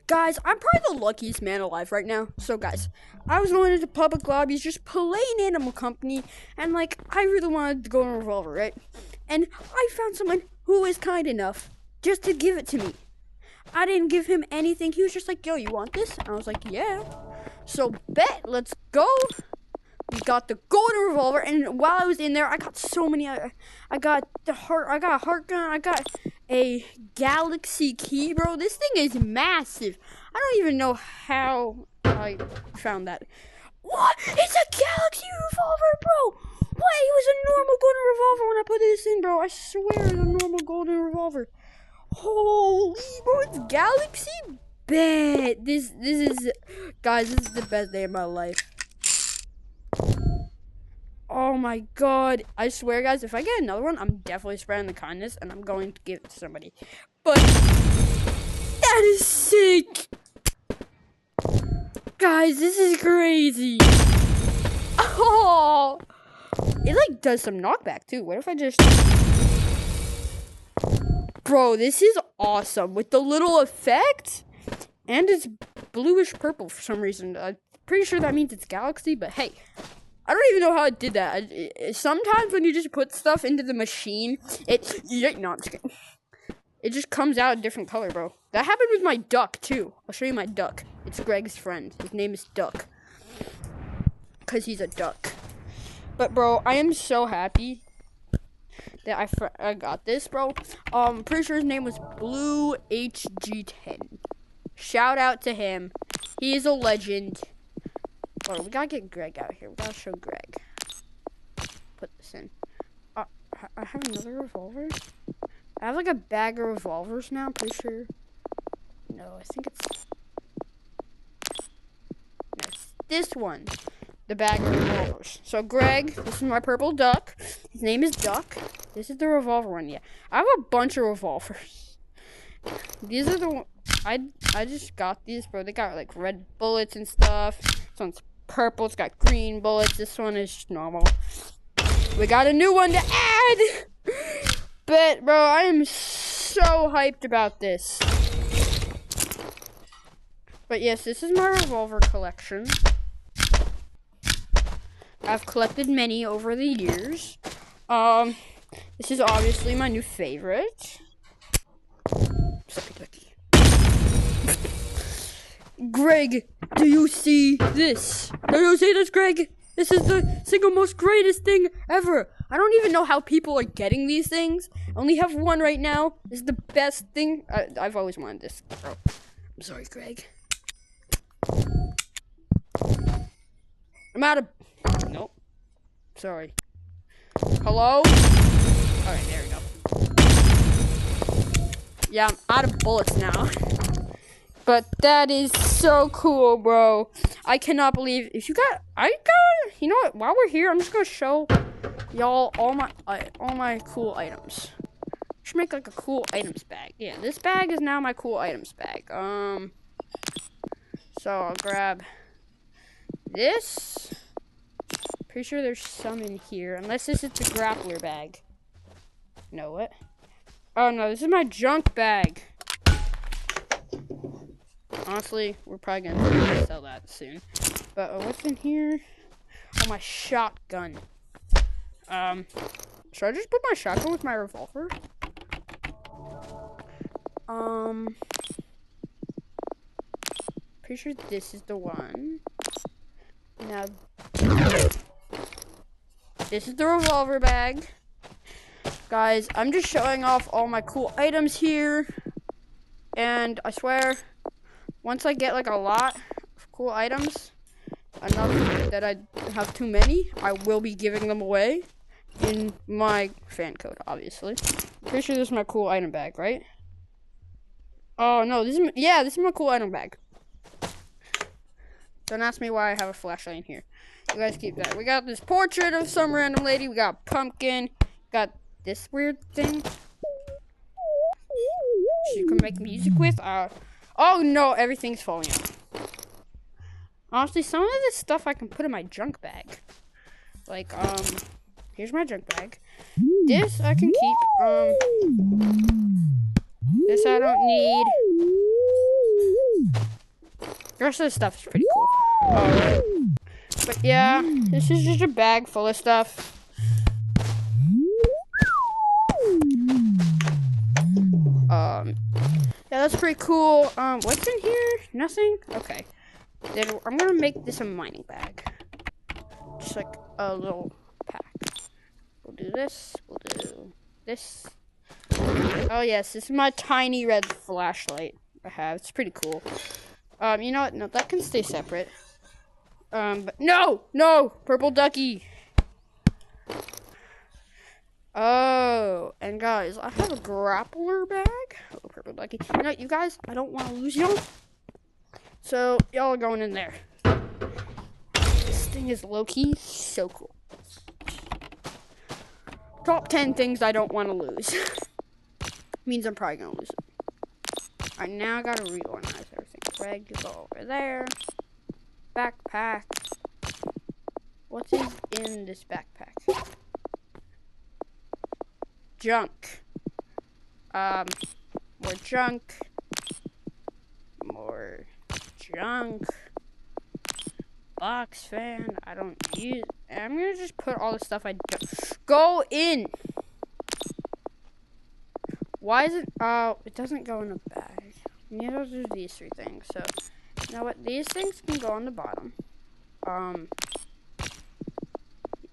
Guys, I'm probably the luckiest man alive right now. So, guys, I was going into public lobbies just playing Animal Company, and, like, I really wanted to go in a revolver, right? And I found someone who was kind enough just to give it to me. I didn't give him anything. He was just like, yo, you want this? And I was like, yeah. So, bet, let's go. We got the golden revolver, and while I was in there, I got so many. I got a heart gun. I got a galaxy key, bro. This thing is massive. I don't even know how I found that. What? It's a galaxy revolver, bro. What? It was a normal golden revolver when I put this in, bro. I swear it's a normal golden revolver. Holy, bro, it's galaxy. Bet. This is, guys, this is the best day of my life. Oh my god. I swear, guys, if I get another one, I'm definitely spreading the kindness and I'm going to give it to somebody. But that is sick. Guys, this is crazy. Oh, it like does some knockback too. What if I just... Bro, this is awesome with the little effect. And it's bluish purple for some reason. I'm pretty sure that means it's galaxy, but hey. I don't even know how it did that. Sometimes when you just put stuff into the machine, it just comes out a different color, bro. That happened with my duck, too. I'll show you my duck. It's Greg's friend. His name is Duck. Because he's a duck. But, bro, I am so happy that I got this, bro. Pretty sure his name was Blue HG10. Shout out to him. He is a legend. Oh, we gotta get Greg out here. We gotta show Greg. Put this in. I have another revolver. I have like a bag of revolvers now. I'm pretty sure. No, I think it's this one. The bag of revolvers. So Greg, this is my purple duck. His name is Duck. This is the revolver one. Yeah, I have a bunch of revolvers. These are the ones I just got these, bro. They got like red bullets and stuff. This one's purple, it's got green bullets. This one is just normal. We got a new one to add. But bro, I am so hyped about this. But yes, this is my revolver collection. I've collected many over the years. This is obviously my new favorite. Greg, do you see this? Do you see this, Greg? This is the single most greatest thing ever. I don't even know how people are getting these things. I only have one right now. This is the best thing. I've always wanted this. Oh, I'm sorry, Greg. I'm out of... Nope. Sorry. Hello? Alright, there we go. Yeah, I'm out of bullets now. But that is so cool, bro. I cannot believe if you got. You know what? While we're here, I'm just gonna show y'all all my cool items. Should make like a cool items bag. Yeah, this bag is now my cool items bag. So I'll grab this. Pretty sure there's some in here, unless this is the grappler bag. No, what? Oh no, this is my junk bag. Honestly, we're probably gonna sell that soon. But what's in here? Oh, my shotgun. Should I just put my shotgun with my revolver? Pretty sure this is the one. Now, this is the revolver bag. Guys, I'm just showing off all my cool items here. And I swear, once I get like a lot of cool items, enough that I have too many, I will be giving them away in my fan code, obviously. Pretty sure this is my cool item bag, right? Oh no, this is my cool item bag. Don't ask me why I have a flashlight in here. You guys keep that. We got this portrait of some random lady. We got pumpkin. Got this weird thing. You can make music with. Oh no, everything's falling out. Honestly, some of this stuff I can put in my junk bag. Like, here's my junk bag. This I can keep. This I don't need. The rest of the stuff is pretty cool. Alright. But yeah, this is just a bag full of stuff. Yeah, that's pretty cool. What's in here? Nothing? Okay. Then I'm gonna make this a mining bag. Just like a little pack. We'll do this. We'll do this. Oh yes, this is my tiny red flashlight I have. It's pretty cool. You know what? No, that can stay separate. But no, purple ducky. Oh, and guys, I have a grappler bag. Oh, purple ducky. You know, you guys, I don't want to lose y'all. So, y'all are going in there. This thing is low-key so cool. Top 10 things I don't want to lose. Means I'm probably going to lose it. Alright, now I got to reorganize everything. Greg, you go over there. Backpack. What is in this backpack? Junk. More junk. More junk. Box fan. I don't use. I'm gonna just put all the stuff I don't. Go in. Why is it? Oh, it doesn't go in a bag. Neither do these three things. So, you know what? These things can go on the bottom.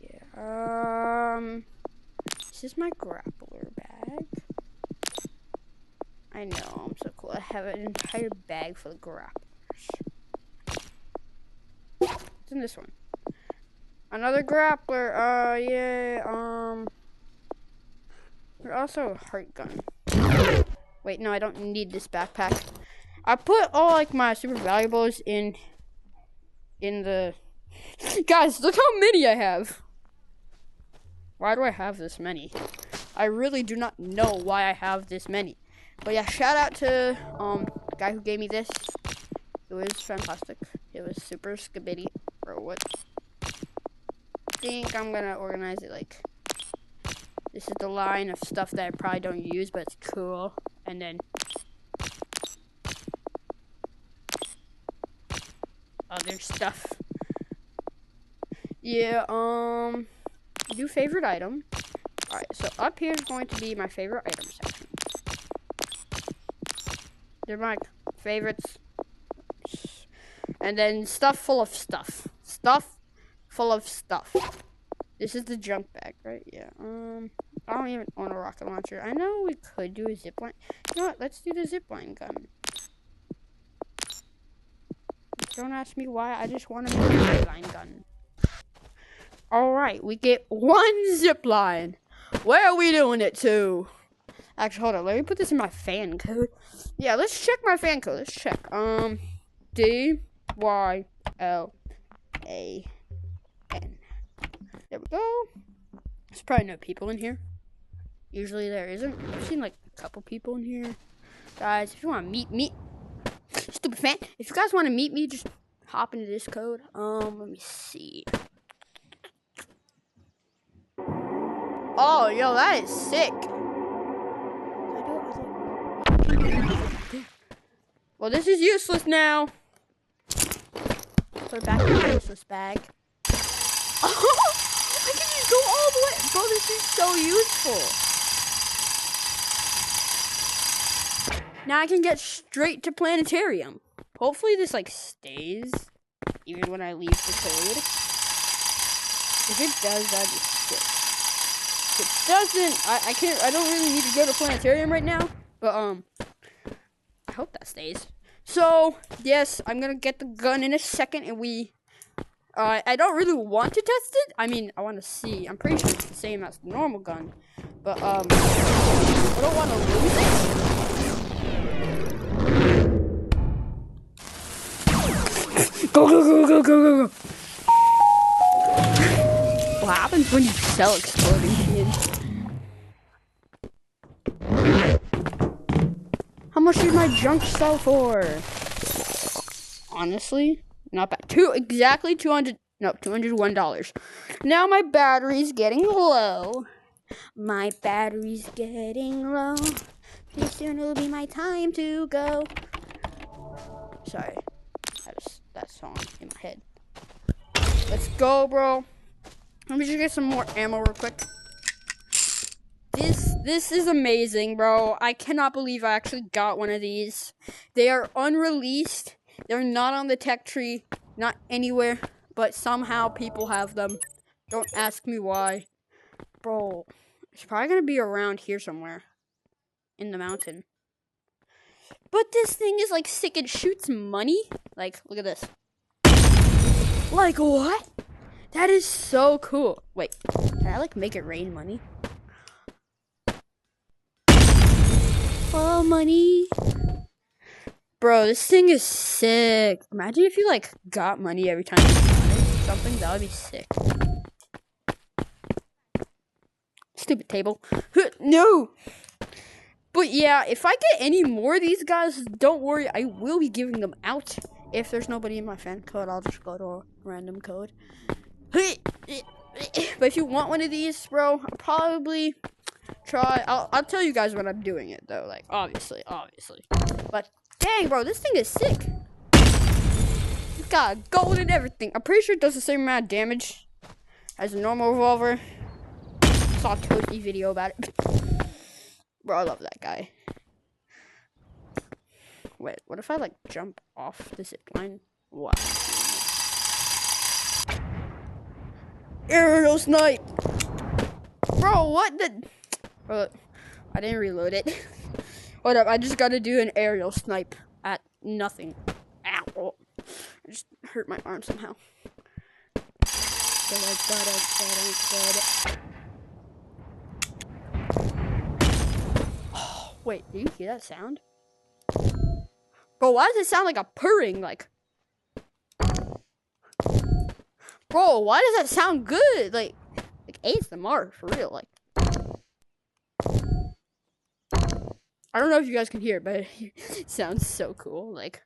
Yeah. This is my grappler bag. I know, I'm so cool. I have an entire bag full of grapplers. What's in this one? Another grappler. Yeah. There's also a heart gun. Wait, no, I don't need this backpack. I put all like my super valuables in the. Guys, look how many I have. Why do I have this many? I really do not know why I have this many. But yeah, shout out to the guy who gave me this. It was fantastic. It was super skibidi or what. I think I'm gonna organize it like this is the line of stuff that I probably don't use, but it's cool. And then other stuff. Yeah, new favorite item. Alright, so up here is going to be my favorite item section. They're my favorites. And then stuff full of stuff. Stuff full of stuff. This is the junk bag, right? Yeah. I don't even own a rocket launcher. I know we could do a zipline. You know what? Let's do the zipline gun. Don't ask me why. I just want to make a zipline gun. Alright, we get one zipline. Where are we doing it to? Actually, hold on. Let me put this in my fan code. Yeah, let's check my fan code. Let's check. DYLAN. There we go. There's probably no people in here. Usually there isn't. I've seen like a couple people in here. Guys, if you want to meet me, stupid fan. If you guys want to meet me, just hop into this code. Let me see. Oh, yo, that is sick. Well, this is useless now. Put it back in the useless bag. I can just go all the way. Bro, this is so useful. Now I can get straight to planetarium. Hopefully this like stays even when I leave the code. If it does, that'd be sick. If it doesn't, I don't really need to go to planetarium right now. But I hope that stays. So yes, I'm gonna get the gun in a second, and I don't really want to test it. I mean, I want to see. I'm pretty sure it's the same as the normal gun, but I don't want to lose it. Go, go, go, go, go, go, go. What happens when you sell exploding kids? How much did my junk sell for? Honestly, not bad. Exactly $201. Now my battery's getting low. My battery's getting low. Pretty soon it'll be my time to go. Sorry. I had to song in my head. Let's go, bro. Let me just get some more ammo real quick. This is amazing, bro. I cannot believe I actually got one of these. They are unreleased. They're not on the tech tree, not anywhere, but somehow people have them. Don't ask me why. Bro, it's probably gonna be around here somewhere in the mountain. But this thing is like sick. It shoots money. Like, look at this. Like, what? That is so cool. Wait, can I like make it rain money? Oh, money. Bro, this thing is sick. Imagine if you like got money every time you got it. Something that would be sick. Stupid table. No. But yeah, if I get any more of these guys, don't worry. I will be giving them out. If there's nobody in my fan code, I'll just go to a random code. But if you want one of these, bro, I'll probably try. I'll tell you guys when I'm doing it, though. Like, obviously. But dang, bro, this thing is sick. It's got gold and everything. I'm pretty sure it does the same amount of damage as a normal revolver. Saw a Toasty video about it. Bro, I love that guy. Wait, what if I like jump off the zip line? Wow. Aerial snipe! Bro, what the? Bro, I didn't reload it. Hold up, I just gotta do an aerial snipe at nothing. Ow. I just hurt my arm somehow. Oh, wait, do you hear that sound? Bro, why does it sound like a purring? Like, bro, why does that sound good? Like ASMR for real. Like, I don't know if you guys can hear it, but it sounds so cool. Like,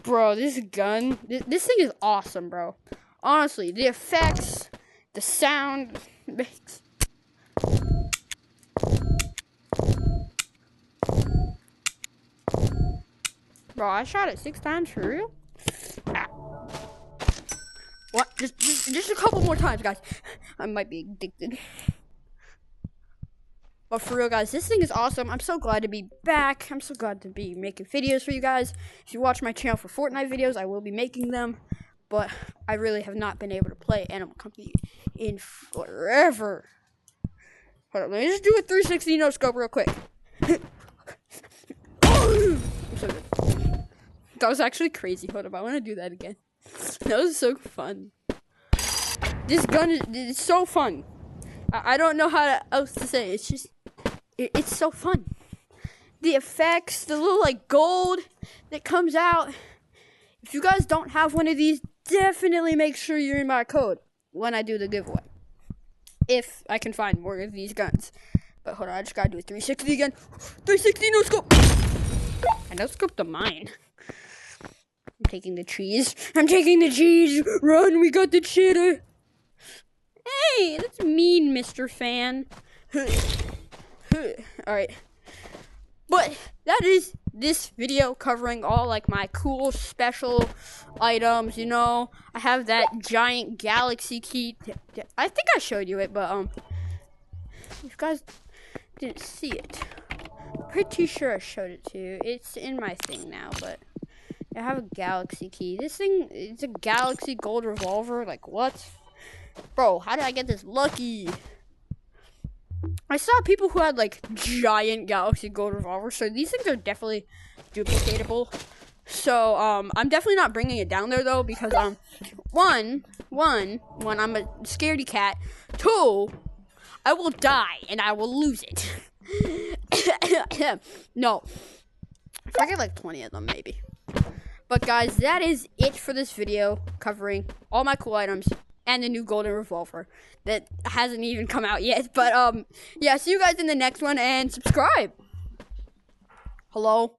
bro, this gun, this thing is awesome, bro. Honestly, the effects, the sound makes. Bro, I shot it 6 times for real? Ow. What? Just a couple more times, guys. I might be addicted. But for real, guys, this thing is awesome. I'm so glad to be back. I'm so glad to be making videos for you guys. If you watch my channel for Fortnite videos, I will be making them. But I really have not been able to play Animal Company in forever. Hold on, let me just do a 360 no scope real quick. I'm so good. That was actually crazy. Hold up, I want to do that again. That was so fun. This gun is so fun. I don't know how else to say it. It's just, it's so fun. The effects, the little like gold that comes out. If you guys don't have one of these, definitely make sure you're in my code when I do the giveaway. If I can find more of these guns. But hold on, I just gotta do a 360 again. 360 no scope. I no scope the mine. I'm taking the trees. I'm taking the cheese. Run, we got the cheddar. Hey, that's mean, Mr. Fan. Alright. But that is this video covering all like my cool special items, you know. I have that giant galaxy key. I think I showed you it, but if you guys didn't see it, pretty sure I showed it to you. It's in my thing now, but I have a galaxy key. This thing, it's a galaxy gold revolver. Like, what? Bro, how did I get this lucky? I saw people who had, like, giant galaxy gold revolvers. So these things are definitely duplicatable. So, I'm definitely not bringing it down there, though. Because, one, I'm a scaredy cat. 2, I will die and I will lose it. No. If I get, like, 20 of them, maybe. But guys, that is it for this video covering all my cool items and the new golden revolver that hasn't even come out yet. But yeah, see you guys in the next one and subscribe. Hello?